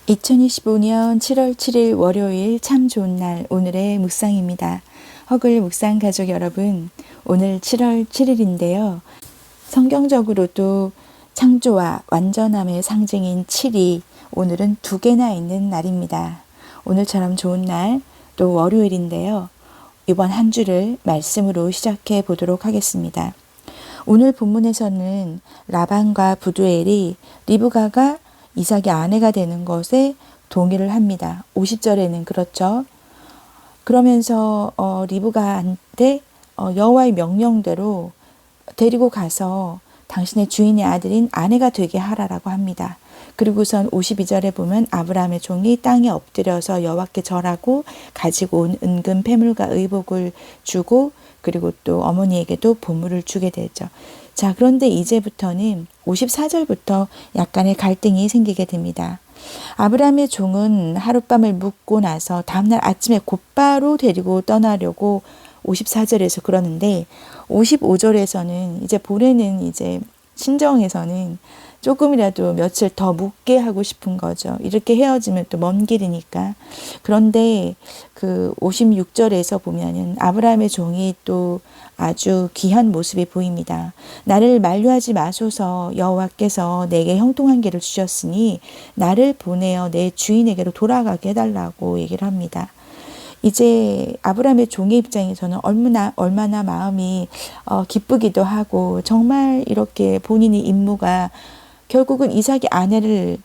2025년 7월 7일 월요일 참 좋은 날 오늘의 묵상입니다. 허글 묵상 가족 여러분, 오늘 7월 7일인데요. 성경적으로도 창조와 완전함의 상징인 7이 오늘은 2개나 있는 날입니다. 오늘처럼 좋은 날, 또 월요일인데요. 이번 한 주를 말씀으로 시작해 보도록 하겠습니다. 오늘 본문에서는 라반과 부두엘이 리브가가 이삭의 아내가 되는 것에 동의를 합니다. 50절에는 그렇죠. 그러면서 리브가한테 여호와의 명령대로 데리고 가서 당신의 주인의 아들인 아내가 되게 하라라고 합니다. 그리고선 52절에 보면 아브라함의 종이 땅에 엎드려서 여호와께 절하고 가지고 온 은금 패물과 의복을 주고 그리고 또 어머니에게도 보물을 주게 되죠. 자, 그런데 이제부터는 54절부터 약간의 갈등이 생기게 됩니다. 아브라함의 종은 하룻밤을 묵고 나서 다음날 아침에 곧바로 데리고 떠나려고 54절에서 그러는데 55절에서는 이제 보내는 이제 친정에서는 조금이라도 며칠 더 묵게 하고 싶은 거죠. 이렇게 헤어지면 또 먼 길이니까. 그런데 그 56절에서 보면은 아브라함의 종이 또 아주 귀한 모습이 보입니다. 나를 만류하지 마소서, 여호와께서 내게 형통한 길을 주셨으니 나를 보내어 내 주인에게로 돌아가게 해달라고 얘기를 합니다. 이제 아브라함의 종의 입장에서는 얼마나 마음이 기쁘기도 하고 정말 이렇게 본인의 임무가 결국은 이삭의 아내를,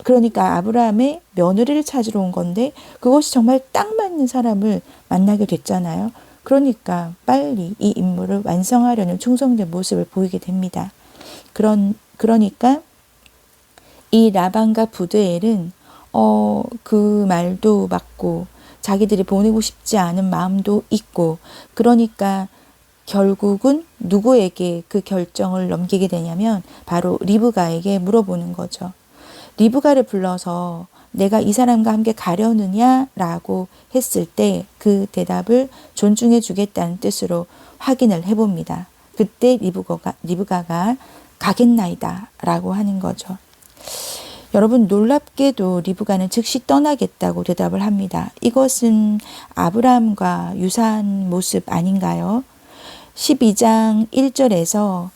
그러니까 아브라함의 며느리를 찾으러 온 건데 그것이 정말 딱 맞는 사람을 만나게 됐잖아요. 그러니까 빨리 이 임무를 완성하려는 충성된 모습을 보이게 됩니다. 그러니까 이 라반과 부드엘은 그 말도 맞고 자기들이 보내고 싶지 않은 마음도 있고, 그러니까 결국은 누구에게 그 결정을 넘기게 되냐면 바로 리브가에게 물어보는 거죠. 리브가를 불러서 내가 이 사람과 함께 가려느냐라고 했을 때 그 대답을 존중해 주겠다는 뜻으로 확인을 해봅니다. 그때 리브가가 가겠나이다 라고 하는 거죠. 여러분, 놀랍게도 리브가는 즉시 떠나겠다고 대답을 합니다. 이것은 아브라함과 유사한 모습 아닌가요? 12장 1절에서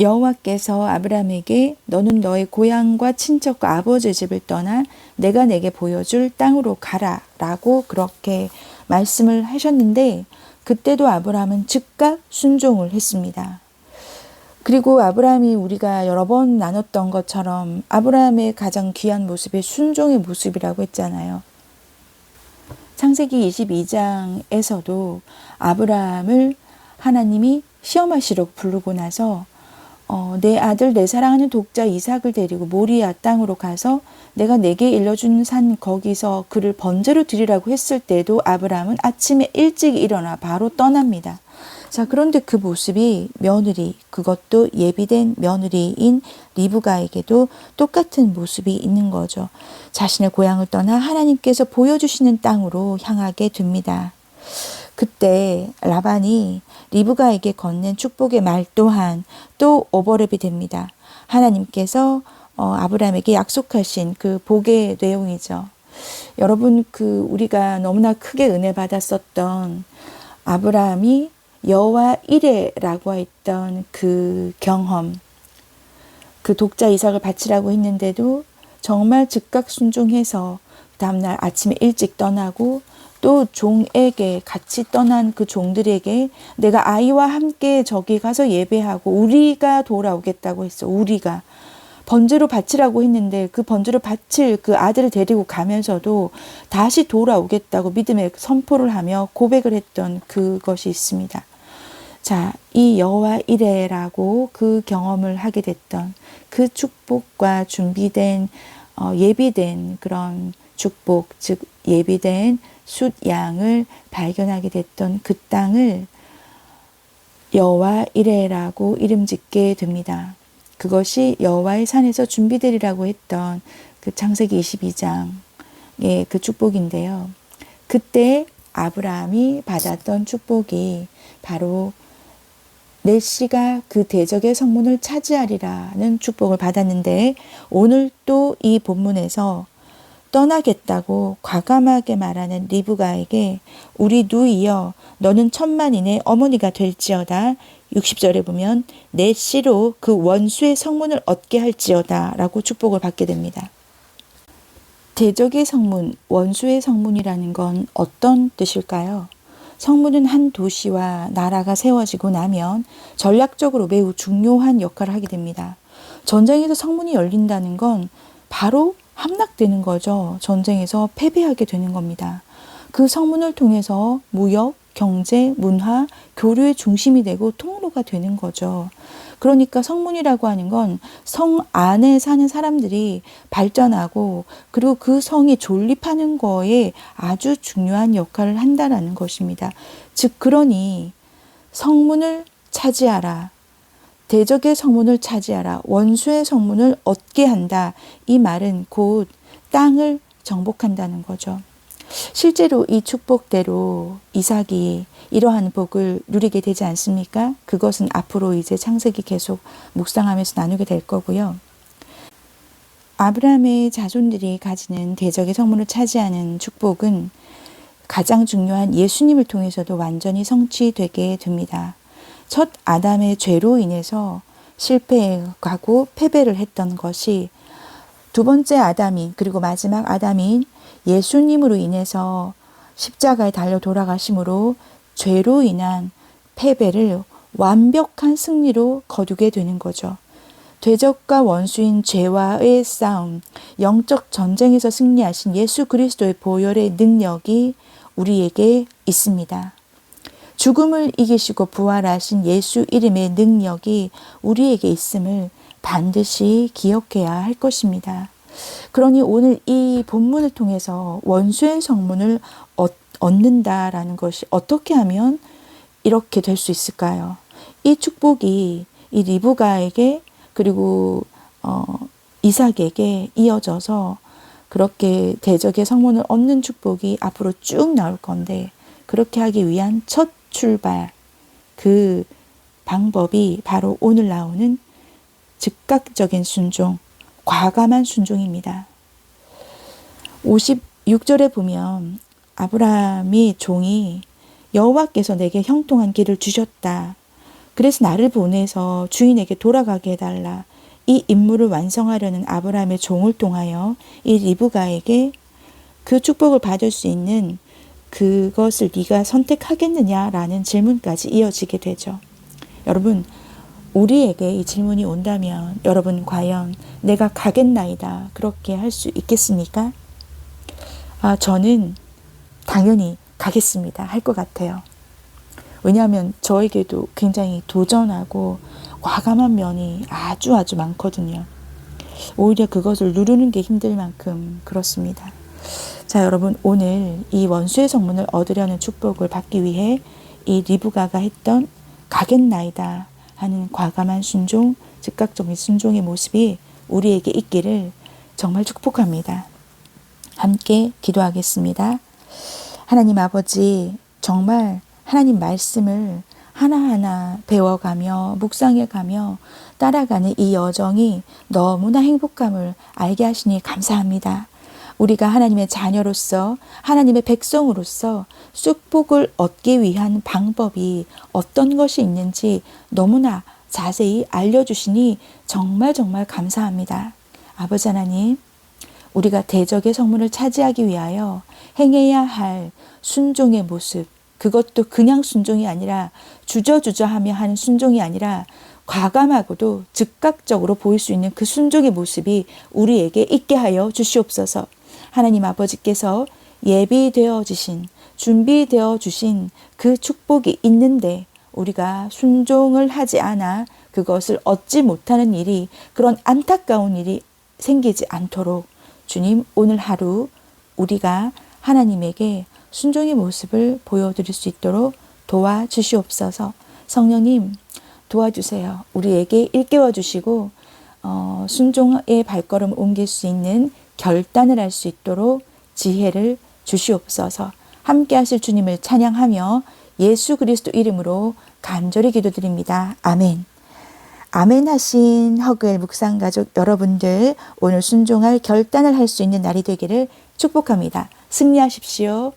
여호와께서 아브라함에게 너는 너의 고향과 친척과 아버지의 집을 떠나 내가 내게 보여줄 땅으로 가라 라고 그렇게 말씀을 하셨는데 그때도 아브라함은 즉각 순종을 했습니다. 그리고 아브라함이 우리가 여러 번 나눴던 것처럼 아브라함의 가장 귀한 모습이 순종의 모습이라고 했잖아요. 창세기 22장에서도 아브라함을 하나님이 시험하시러 부르고 나서 내 아들 내 사랑하는 독자 이삭을 데리고 모리아 땅으로 가서 내가 내게 일러준 산 거기서 그를 번제로 드리라고 했을 때도 아브라함은 아침에 일찍 일어나 바로 떠납니다. 자, 그런데 그 모습이 며느리, 그것도 예비된 며느리인 리브가에게도 똑같은 모습이 있는 거죠. 자신의 고향을 떠나 하나님께서 보여주시는 땅으로 향하게 됩니다. 그때 라반이 리브가에게 건넨 축복의 말 또한 또 오버랩이 됩니다. 하나님께서 아브라함에게 약속하신 그 복의 내용이죠. 여러분, 우리가 너무나 크게 은혜 받았었던 아브라함이 여호와 이레라고 했던 그 경험, 그 독자 이삭을 바치라고 했는데도 정말 즉각 순종해서 다음날 아침에 일찍 떠나고 또 종에게 같이 떠난 그 종들에게 내가 아이와 함께 저기 가서 예배하고 우리가 돌아오겠다고 했어. 우리가 번제로 바치라고 했는데 그 번제로 바칠 그 아들을 데리고 가면서도 다시 돌아오겠다고 믿음의 선포를 하며 고백을 했던 그것이 있습니다. 자, 이 여호와 이레라고 그 경험을 하게 됐던 그 축복과 준비된 예비된 그런 축복, 즉 예비된 숫 양을 발견하게 됐던 그 땅을 여호와 이레라고 이름 짓게 됩니다. 그것이 여호와의 산에서 준비되리라고 했던 그 창세기 22장의 그 축복인데요. 그때 아브라함이 받았던 축복이 바로 내 씨가 그 대적의 성문을 차지하리라는 축복을 받았는데 오늘 또 이 본문에서 떠나겠다고 과감하게 말하는 리브가에게 우리 누이여 너는 천만인의 어머니가 될지어다. 60절에 보면 내 씨로 그 원수의 성문을 얻게 할지어다 라고 축복을 받게 됩니다. 대적의 성문, 원수의 성문이라는 건 어떤 뜻일까요? 성문은 한 도시와 나라가 세워지고 나면 전략적으로 매우 중요한 역할을 하게 됩니다. 전쟁에서 성문이 열린다는 건 바로 함락되는 거죠. 전쟁에서 패배하게 되는 겁니다. 그 성문을 통해서 무역, 경제, 문화, 교류의 중심이 되고 통로가 되는 거죠. 그러니까 성문이라고 하는 건 성 안에 사는 사람들이 발전하고 그리고 그 성이 존립하는 거에 아주 중요한 역할을 한다라는 것입니다. 즉 그러니 성문을 차지하라. 대적의 성문을 차지하라. 원수의 성문을 얻게 한다. 이 말은 곧 땅을 정복한다는 거죠. 실제로 이 축복대로 이삭이 이러한 복을 누리게 되지 않습니까? 그것은 앞으로 이제 창세기 계속 묵상하면서 나누게 될 거고요. 아브라함의 자손들이 가지는 대적의 성문을 차지하는 축복은 가장 중요한 예수님을 통해서도 완전히 성취되게 됩니다. 첫 아담의 죄로 인해서 실패하고 패배를 했던 것이 두 번째 아담인 그리고 마지막 아담인 예수님으로 인해서 십자가에 달려 돌아가심으로 죄로 인한 패배를 완벽한 승리로 거두게 되는 거죠. 대적과 원수인 죄와의 싸움, 영적 전쟁에서 승리하신 예수 그리스도의 보혈의 능력이 우리에게 있습니다. 죽음을 이기시고 부활하신 예수 이름의 능력이 우리에게 있음을 반드시 기억해야 할 것입니다. 그러니 오늘 이 본문을 통해서 원수의 성문을 얻는다라는 것이 어떻게 하면 이렇게 될 수 있을까요? 이 축복이 이 리브가에게 그리고 이삭에게 이어져서 그렇게 대적의 성문을 얻는 축복이 앞으로 쭉 나올 건데 그렇게 하기 위한 첫 출발 그 방법이 바로 오늘 나오는 즉각적인 순종, 과감한 순종입니다. 56절에 보면 아브라함이 종이 여호와께서 내게 형통한 길을 주셨다. 그래서 나를 보내서 주인에게 돌아가게 해달라. 이 임무를 완성하려는 아브라함의 종을 통하여 이 리브가에게 그 축복을 받을 수 있는 그것을 네가 선택하겠느냐라는 질문까지 이어지게 되죠. 여러분, 우리에게 이 질문이 온다면 여러분 과연 내가 가겠나이다 그렇게 할 수 있겠습니까? 저는 당연히 가겠습니다 할 것 같아요. 왜냐하면 저에게도 굉장히 도전하고 과감한 면이 아주 많거든요. 오히려 그것을 누르는 게 힘들 만큼 그렇습니다. 자, 여러분 오늘 이 원수의 성문을 얻으려는 축복을 받기 위해 이 리브가가 했던 가겠나이다 하는 과감한 순종, 즉각적인 순종의 모습이 우리에게 있기를 정말 축복합니다. 함께 기도하겠습니다. 하나님 아버지, 정말 하나님 말씀을 하나하나 배워가며 묵상해가며 따라가는 이 여정이 너무나 행복함을 알게 하시니 감사합니다. 우리가 하나님의 자녀로서 하나님의 백성으로서 축복을 얻기 위한 방법이 어떤 것이 있는지 너무나 자세히 알려주시니 정말 감사합니다. 아버지 하나님, 우리가 대적의 성문을 차지하기 위하여 행해야 할 순종의 모습, 그것도 그냥 순종이 아니라 주저하며 하는 순종이 아니라 과감하고도 즉각적으로 보일 수 있는 그 순종의 모습이 우리에게 있게 하여 주시옵소서. 하나님 아버지께서 예비되어 주신, 준비되어 주신 그 축복이 있는데 우리가 순종을 하지 않아 그것을 얻지 못하는 일이, 그런 안타까운 일이 생기지 않도록 주님, 오늘 하루 우리가 하나님에게 순종의 모습을 보여드릴 수 있도록 도와주시옵소서. 성령님 도와주세요. 우리에게 일깨워 주시고 순종의 발걸음을 옮길 수 있는 결단을 할 수 있도록 지혜를 주시옵소서. 함께 하실 주님을 찬양하며 예수 그리스도 이름으로 간절히 기도드립니다. 아멘. 아멘 하신 허글 묵상 가족 여러분들 오늘 순종할 결단을 할 수 있는 날이 되기를 축복합니다. 승리하십시오.